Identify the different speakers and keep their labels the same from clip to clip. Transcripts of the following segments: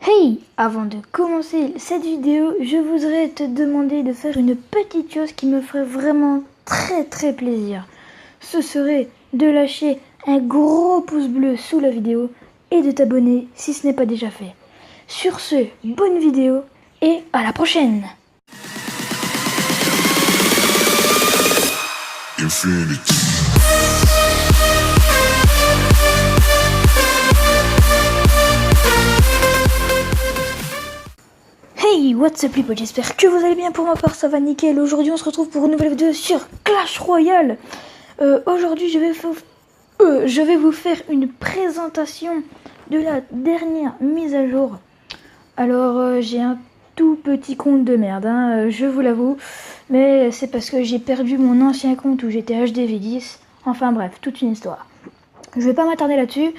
Speaker 1: Hey! Avant de commencer cette vidéo, je voudrais te demander de faire une petite chose qui me ferait vraiment très plaisir. Ce serait de lâcher un gros pouce bleu sous la vidéo et de t'abonner si ce n'est pas déjà fait. Sur ce, bonne vidéo et à la prochaine! Infinity. Hey, what's up les potes, j'espère que vous allez bien. Pour ma part ça va nickel. Aujourd'hui on se retrouve pour une nouvelle vidéo sur Clash Royale. Aujourd'hui je vais vous faire une présentation de la dernière mise à jour. Alors j'ai un tout petit compte de merde, hein, je vous l'avoue. Mais c'est parce que j'ai perdu mon ancien compte où j'étais HDV10. Enfin bref, toute une histoire. Je vais pas m'attarder là-dessus.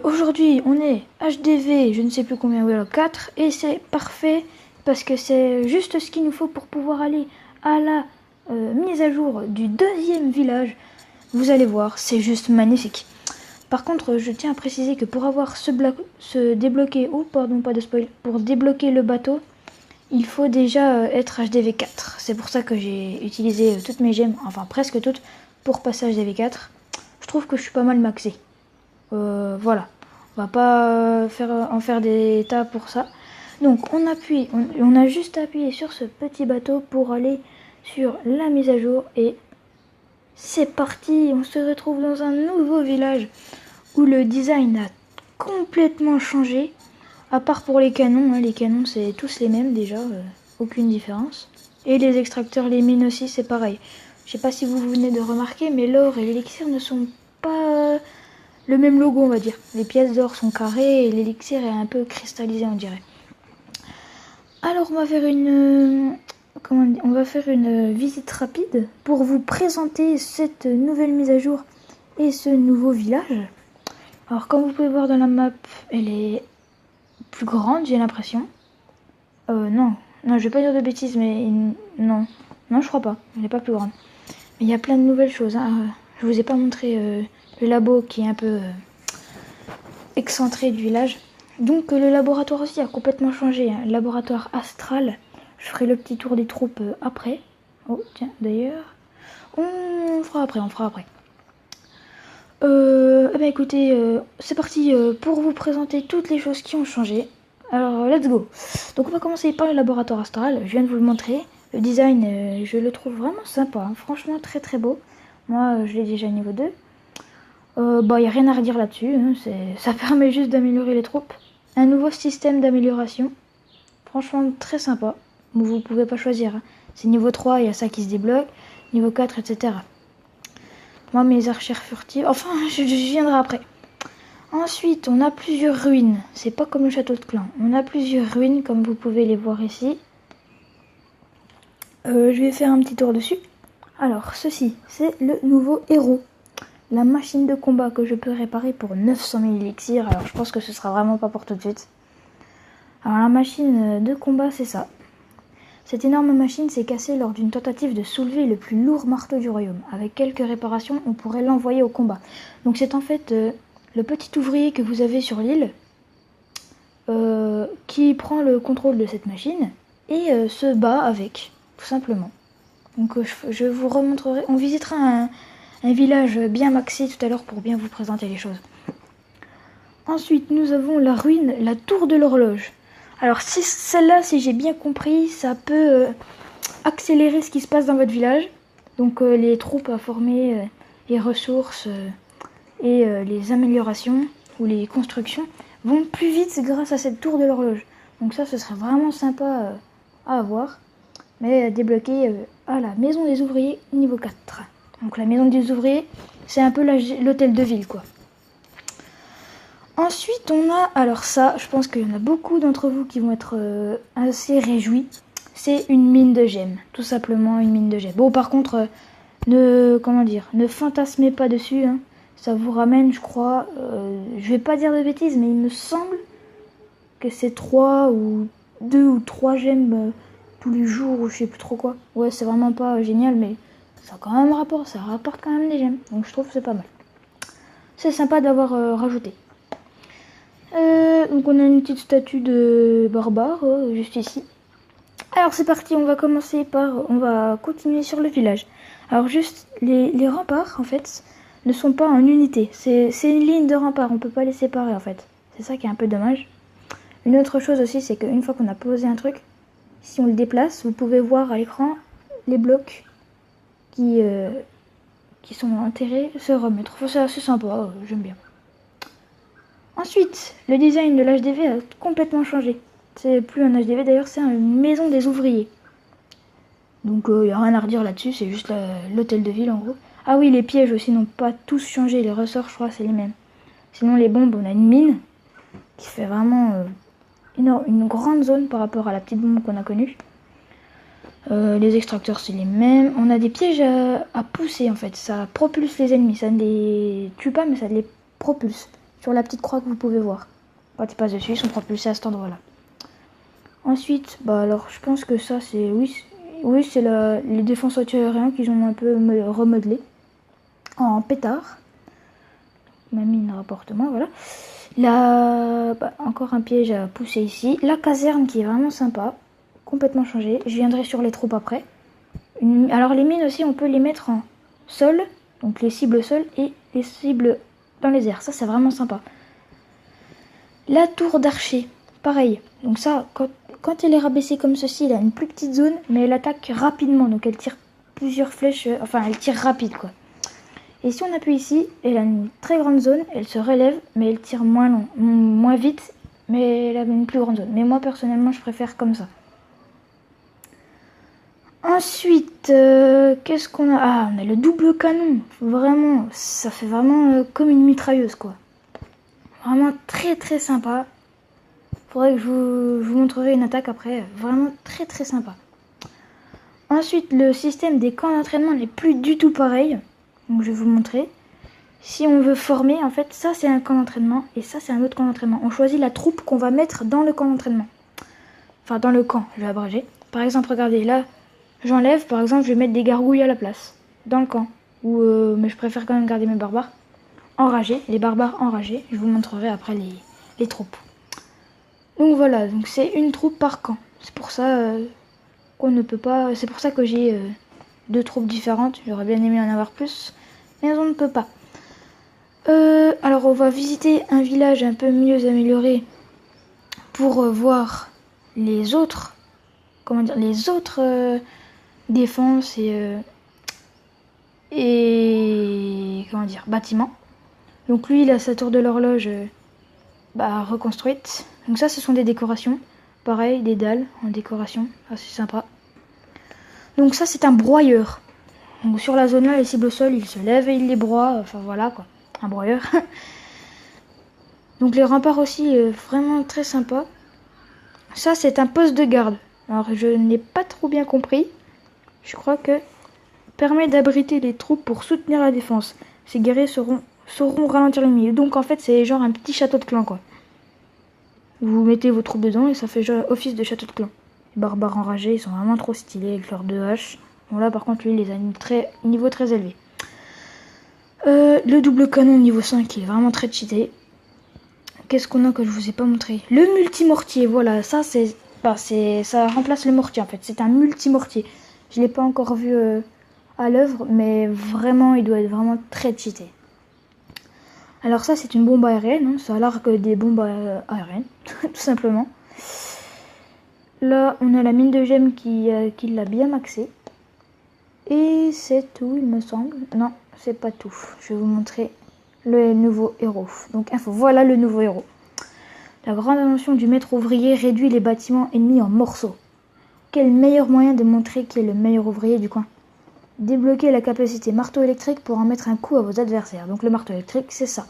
Speaker 1: Aujourd'hui on est HDV, je ne sais plus combien, voilà, 4, et c'est parfait parce que c'est juste ce qu'il nous faut pour pouvoir aller à la mise à jour du deuxième village. Vous allez voir, c'est juste magnifique. Par contre, je tiens à préciser que pour avoir ce débloqué, oh pardon, pas de spoil, pour débloquer le bateau, il faut déjà être HDV 4. C'est pour ça que j'ai utilisé toutes mes gemmes, enfin presque toutes, pour passer HDV 4. Je trouve que je suis pas mal maxé. Voilà, on va pas en faire des tas pour ça. Donc on a juste appuyé sur ce petit bateau pour aller sur la mise à jour et c'est parti. On se retrouve dans un nouveau village où le design a complètement changé, à part pour les canons, hein. Les canons c'est tous les mêmes déjà, aucune différence. Et les extracteurs, les mines aussi c'est pareil. Je sais pas si vous venez de remarquer, mais l'or et l'élixir ne sont pas le même logo, on va dire. Les pièces d'or sont carrées et l'élixir est un peu cristallisé, on dirait. Alors on va faire une visite rapide pour vous présenter cette nouvelle mise à jour et ce nouveau village. Alors comme vous pouvez voir dans la map, elle est plus grande, j'ai l'impression. Non, je vais pas dire de bêtises, mais non, je crois pas. Elle n'est pas plus grande. Mais il y a plein de nouvelles choses, hein. Je vous ai pas montré le labo qui est un peu excentré du village. Donc le laboratoire aussi a complètement changé, hein. Laboratoire astral. Je ferai le petit tour des troupes après. Oh tiens, d'ailleurs, on fera après. Eh bien écoutez, c'est parti pour vous présenter toutes les choses qui ont changé. Alors let's go. Donc on va commencer par le laboratoire astral. Je viens de vous le montrer. Le design, je le trouve vraiment sympa, hein. Franchement très beau. Moi je l'ai déjà niveau 2. Il n'y a rien à redire là-dessus, hein. Ça permet juste d'améliorer les troupes. Un nouveau système d'amélioration. Franchement très sympa. Vous pouvez pas choisir, hein. C'est niveau 3, il y a ça qui se débloque. Niveau 4, etc. Moi mes archères furtives, enfin je viendrai après. Ensuite on a plusieurs ruines. C'est pas comme le château de clan. On a plusieurs ruines comme vous pouvez les voir ici. Je vais faire un petit tour dessus. Alors ceci c'est le nouveau héros. La machine de combat que je peux réparer pour 900 000 élixirs. Alors je pense que ce sera vraiment pas pour tout de suite. Alors la machine de combat c'est ça. Cette énorme machine s'est cassée lors d'une tentative de soulever le plus lourd marteau du royaume. Avec quelques réparations on pourrait l'envoyer au combat. Donc c'est en fait le petit ouvrier que vous avez sur l'île qui prend le contrôle de cette machine et se bat avec, tout simplement. Donc je vous remontrerai, on visitera un village bien maxé tout à l'heure pour bien vous présenter les choses. Ensuite, nous avons la ruine, la tour de l'horloge. Alors celle-là, si j'ai bien compris, ça peut accélérer ce qui se passe dans votre village. Donc les troupes à former, les ressources et les améliorations ou les constructions vont plus vite grâce à cette tour de l'horloge. Donc ça, ce serait vraiment sympa à avoir. Mais débloqué à la maison des ouvriers niveau 4. Donc la maison des ouvriers, c'est un peu l'hôtel de ville, quoi. Ensuite, on a, alors ça, je pense qu'il y en a beaucoup d'entre vous qui vont être assez réjouis. C'est une mine de gemmes, tout simplement une mine de gemmes. Bon, par contre, ne fantasmez pas dessus, hein. Ça vous ramène, je crois, je vais pas dire de bêtises, mais il me semble que c'est 2 ou 3 gemmes tous les jours, ou je sais plus trop quoi. Ouais, c'est vraiment pas génial, mais ça a quand même rapport, ça rapporte quand même des gemmes. Donc je trouve que c'est pas mal. C'est sympa d'avoir rajouté. donc on a une petite statue de barbare juste ici. Alors c'est parti, on va continuer sur le village. Alors juste, les remparts en fait ne sont pas en unité. C'est une ligne de remparts, on peut pas les séparer en fait. C'est ça qui est un peu dommage. Une autre chose aussi, c'est qu'une fois qu'on a posé un truc, si on le déplace, vous pouvez voir à l'écran les blocs qui sont enterrés se remettre. Enfin, c'est assez sympa, j'aime bien. Ensuite, le design de l'HDV a complètement changé. C'est plus un HDV, d'ailleurs, c'est une maison des ouvriers. Donc, il n'y a rien à redire là-dessus, c'est juste l'hôtel de ville en gros. Ah oui, les pièges aussi n'ont pas tous changé, les ressorts, je crois, c'est les mêmes. Sinon, les bombes, on a une mine qui fait vraiment une grande zone par rapport à la petite bombe qu'on a connue. Les extracteurs, c'est les mêmes. On a des pièges à pousser en fait, ça propulse les ennemis, ça ne les tue pas, mais ça les propulse. Sur la petite croix que vous pouvez voir. Quand ils passent dessus, ils sont propulsés à cet endroit-là. Ensuite, alors je pense que ça c'est... Oui, c'est les défenses anti-aériens qu'ils ont un peu remodelé. En pétard. Ma mine rapportement, voilà. Là, encore un piège à pousser ici. La caserne qui est vraiment sympa. Complètement changée. Je viendrai sur les troupes après. Alors les mines aussi, on peut les mettre en sol. Donc les cibles au sol et les cibles dans les airs, ça c'est vraiment sympa. La tour d'archer, pareil. Donc ça, quand elle est rabaissée comme ceci, elle a une plus petite zone, mais elle attaque rapidement. Donc elle tire plusieurs flèches, enfin elle tire rapide quoi. Et si on appuie ici, elle a une très grande zone, elle se relève, mais elle tire moins vite, mais elle a une plus grande zone. Mais moi personnellement, je préfère comme ça. Ensuite, qu'est-ce qu'on a? Ah, on a le double canon. Vraiment, ça fait vraiment comme une mitrailleuse, quoi. Vraiment très très sympa. Faudrait que je vous montrerai une attaque après. Vraiment très très sympa. Ensuite, le système des camps d'entraînement n'est plus du tout pareil. Donc je vais vous montrer. Si on veut former, en fait, ça c'est un camp d'entraînement et ça c'est un autre camp d'entraînement. On choisit la troupe qu'on va mettre dans le camp d'entraînement. Enfin, dans le camp, je vais abréger. Par exemple, regardez, là... J'enlève, par exemple, je vais mettre des gargouilles à la place, dans le camp. Mais je préfère quand même garder mes barbares enragés, les barbares enragés. Je vous montrerai après les troupes. Donc voilà, donc c'est une troupe par camp. C'est pour ça qu'on ne peut pas... C'est pour ça que j'ai 2 troupes différentes. J'aurais bien aimé en avoir plus, mais on ne peut pas. Alors on va visiter un village un peu mieux amélioré pour voir les autres... Comment dire? Les autres... défense et comment dire, bâtiment. Donc lui, il a sa tour de l'horloge reconstruite. Donc ça, ce sont des décorations. Pareil, des dalles en décoration, assez sympa. Donc ça, c'est un broyeur. Donc sur la zone là, les cibles au sol, il se lève et il les broie. Enfin voilà quoi, un broyeur. Donc les remparts aussi, vraiment très sympa. Ça, c'est un poste de garde. Alors je n'ai pas trop bien compris. Je crois que permet d'abriter les troupes pour soutenir la défense. Ces guerriers sauront ralentir l'ennemi. Donc en fait c'est genre un petit château de clan quoi. Vous mettez vos troupes dedans et ça fait genre office de château de clan. Les barbares enragés, ils sont vraiment trop stylés avec leurs 2 haches. Bon là par contre lui il les a niveau très élevé. Le double canon niveau 5 il est vraiment très cheaté. Qu'est-ce qu'on a que je vous ai pas montré? Le multimortier, voilà, ça ça remplace le mortier en fait. C'est un multimortier. Je ne l'ai pas encore vu à l'œuvre, mais vraiment, il doit être vraiment très cheaté. Alors ça, c'est une bombe aérienne. Hein. Ça largue des bombes aériennes, tout simplement. Là, on a la mine de gemmes qui l'a bien maxé. Et c'est tout, il me semble. Non, c'est pas tout. Je vais vous montrer le nouveau héros. Donc, info, voilà le nouveau héros. La grande invention du maître ouvrier réduit les bâtiments ennemis en morceaux. Quel meilleur moyen de montrer qui est le meilleur ouvrier du coin? Débloquer la capacité marteau électrique pour en mettre un coup à vos adversaires. Donc le marteau électrique, c'est ça.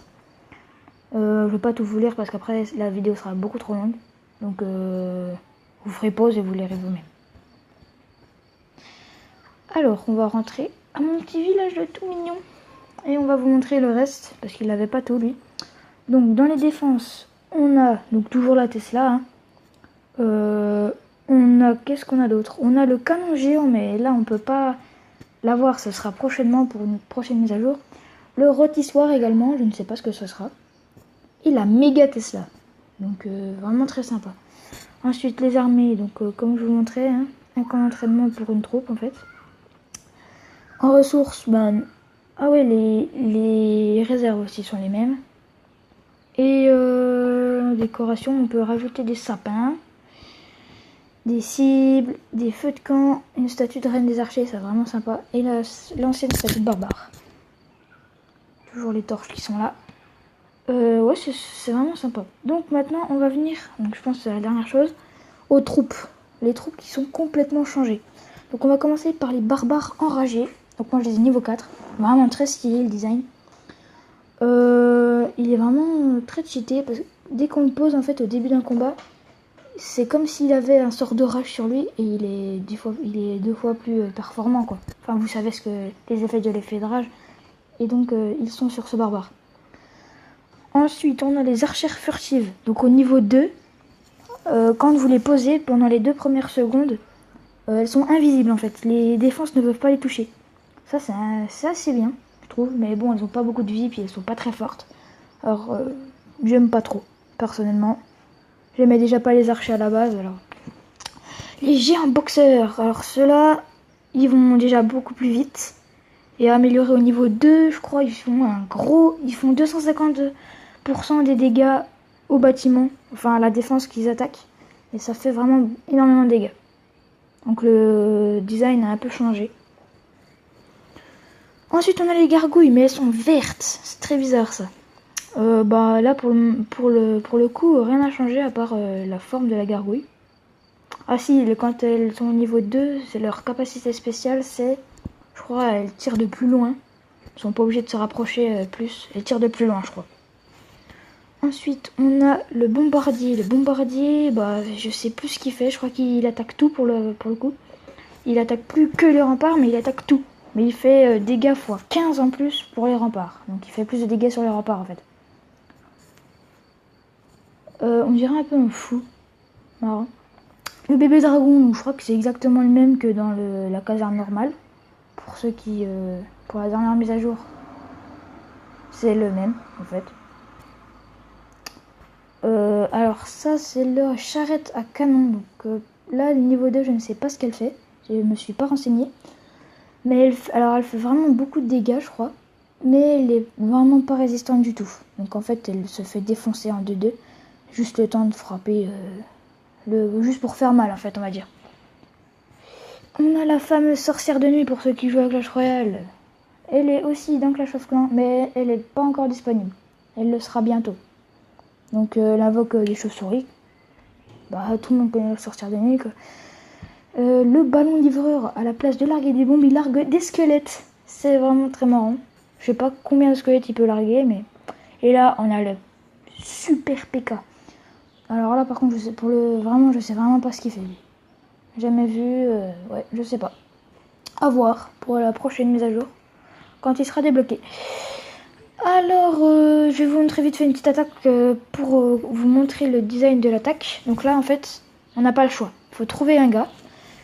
Speaker 1: Je ne vais pas tout vous lire parce qu'après la vidéo sera beaucoup trop longue. Donc vous ferez pause et vous lirez vous-même. Alors on va rentrer à mon petit village de tout mignon. Et on va vous montrer le reste parce qu'il n'avait pas tout lui. Donc dans les défenses, on a donc toujours la Tesla. Hein. On a, qu'est-ce qu'on a d'autre? On a le canon géant, mais là on peut pas l'avoir, ce sera prochainement pour une prochaine mise à jour. Le rôtissoir également, je ne sais pas ce que ce sera. Et la méga Tesla. Donc vraiment très sympa. Ensuite les armées, donc comme je vous montrais, hein, un camp d'entraînement pour une troupe en fait. En ressources, ben ah ouais, les réserves aussi sont les mêmes. Et décoration, on peut rajouter des sapins, des cibles, des feux de camp, une statue de reine des archers, c'est vraiment sympa. Et l'ancienne statue de barbare. Toujours les torches qui sont là. Ouais, c'est vraiment sympa. Donc maintenant, on va venir, donc je pense que c'est la dernière chose, aux troupes. Les troupes qui sont complètement changées. Donc on va commencer par les barbares enragés. Donc moi je les ai niveau 4. Vraiment très stylé le design. Il est vraiment très cheaté parce que dès qu'on le pose en fait au début d'un combat, c'est comme s'il avait un sort de rage sur lui et il est deux fois plus performant quoi. Enfin vous savez ce que les effets de l'effet de rage et donc ils sont sur ce barbare. Ensuite on a les archères furtives. Donc au niveau 2, quand vous les posez pendant les 2 premières secondes, elles sont invisibles en fait. Les défenses ne peuvent pas les toucher. Ça c'est assez bien je trouve, mais bon elles ont pas beaucoup de vie puis elles sont pas très fortes. Alors j'aime pas trop personnellement. J'aimais déjà pas les archers à la base alors. Les géants boxeurs, alors ceux-là ils vont déjà beaucoup plus vite et améliorés au niveau 2, je crois ils font 250% des dégâts au bâtiment, enfin à la défense qu'ils attaquent et ça fait vraiment énormément de dégâts. Donc le design a un peu changé. Ensuite on a les gargouilles mais elles sont vertes, c'est très bizarre ça. Bah là pour le coup rien n'a changé à part la forme de la gargouille. Ah si, quand elles sont au niveau 2, c'est leur capacité spéciale, c'est, je crois, elles tirent de plus loin. Elles sont pas obligées de se rapprocher plus, elles tirent de plus loin je crois. Ensuite on a le bombardier. Le bombardier, bah je sais plus ce qu'il fait, je crois qu'il attaque tout pour le coup. Il attaque plus que les remparts mais il attaque tout. Mais il fait dégâts x 15 en plus pour les remparts. Donc il fait plus de dégâts sur les remparts en fait. On dirait un peu un fou. Marrant. Le bébé dragon, donc je crois que c'est exactement le même que dans la caserne normale. Pour ceux qui... pour la dernière mise à jour, c'est le même en fait. Alors ça c'est la charrette à canon. Donc là le niveau 2 je ne sais pas ce qu'elle fait. Je me suis pas renseignée. Mais elle fait vraiment beaucoup de dégâts je crois. Mais elle est vraiment pas résistante du tout. Donc en fait elle se fait défoncer en 2-2. Juste le temps de frapper... juste pour faire mal en fait on va dire. On a la fameuse sorcière de nuit pour ceux qui jouent à Clash Royale. Elle est aussi dans Clash of Clans mais elle n'est pas encore disponible. Elle le sera bientôt. Donc elle invoque des chauves-souris. Bah tout le monde connaît la sorcière de nuit quoi. Le ballon livreur, à la place de larguer des bombes, il largue des squelettes. C'est vraiment très marrant. Je sais pas combien de squelettes il peut larguer mais... Et là on a le super PK. Alors là par contre je sais vraiment pas ce qu'il fait. Jamais vu, ouais, je sais pas. À voir pour la prochaine mise à jour, quand il sera débloqué. Alors, je vais vous montrer vite fait une petite attaque pour vous montrer le design de l'attaque. Donc là, en fait, on n'a pas le choix. Il faut trouver un gars.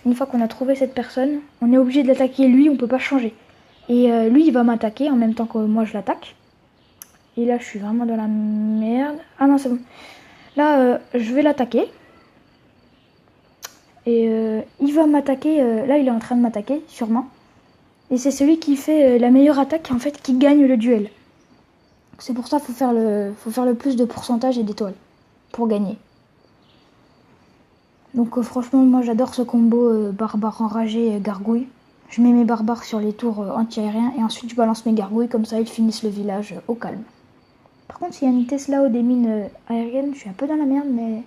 Speaker 1: Une fois qu'on a trouvé cette personne, on est obligé de l'attaquer lui, on peut pas changer. Et lui, il va m'attaquer en même temps que moi je l'attaque. Et là, je suis vraiment dans la merde. Ah non, c'est bon. Là, je vais l'attaquer. Et il va m'attaquer, là il est en train de m'attaquer, sûrement. Et c'est celui qui fait la meilleure attaque, en fait, qui gagne le duel. C'est pour ça qu'il faut faire le plus de pourcentage et d'étoiles pour gagner. Donc franchement, moi j'adore ce combo barbare enragé gargouille. Je mets mes barbares sur les tours anti-aériens et ensuite je balance mes gargouilles, comme ça ils finissent le village au calme. Par contre, s'il y a une Tesla ou des mines aériennes, je suis un peu dans la merde, mais...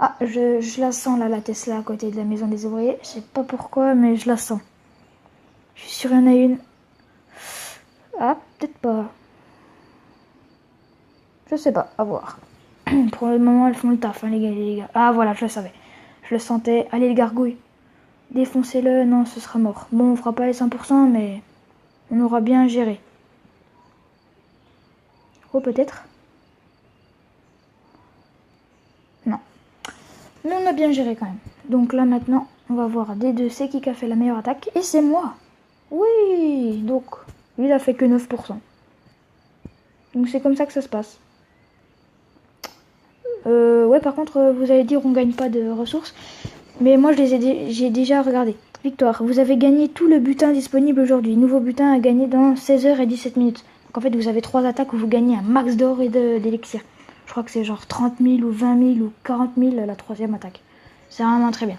Speaker 1: Ah, je la sens là, la Tesla à côté de la maison des ouvriers. Je sais pas pourquoi, mais je la sens. Je suis sûre qu'il y en a une. Ah, peut-être pas. Je sais pas, à voir. Pour le moment, elles font le taf, hein, les gars. Ah, voilà, je le savais. Je le sentais. Allez, les gargouilles. Défoncez-le. Non, ce sera mort. Bon, on fera pas les 100%, mais on aura bien géré. Oh, peut-être. Non. Mais on a bien géré quand même. Donc là maintenant, on va voir des deux, c'est qui a fait la meilleure attaque. Et c'est moi. Oui. Donc, lui il a fait que 9%. Donc c'est comme ça que ça se passe. Ouais, par contre, vous allez dire on gagne pas de ressources. Mais moi, j'ai déjà regardé. Victoire, vous avez gagné tout le butin disponible aujourd'hui. Nouveau butin à gagner dans 16 h et 17 minutes. Donc en fait, vous avez 3 attaques où vous gagnez un max d'or et d'élixir. Je crois que c'est genre 30 000 ou 20 000 ou 40 000 la troisième attaque. C'est vraiment très bien.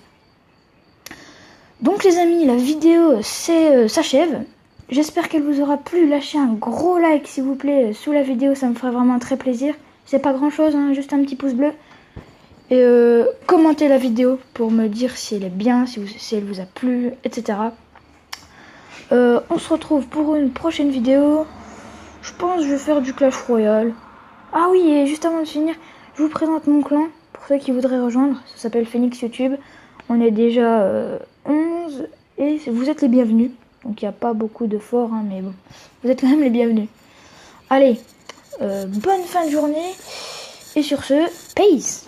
Speaker 1: Donc les amis, la vidéo s'achève. J'espère qu'elle vous aura plu. Lâchez un gros like s'il vous plaît sous la vidéo, ça me ferait vraiment très plaisir. C'est pas grand chose, hein, juste un petit pouce bleu. Et commentez la vidéo pour me dire si elle est bien, si elle vous a plu, etc. On se retrouve pour une prochaine vidéo. Je pense que je vais faire du Clash Royale. Ah oui, et juste avant de finir, je vous présente mon clan. Pour ceux qui voudraient rejoindre, ça s'appelle Phoenix YouTube. On est déjà 11 et vous êtes les bienvenus. Donc il n'y a pas beaucoup de forts, hein, mais bon, vous êtes quand même les bienvenus. Allez, bonne fin de journée. Et sur ce, peace!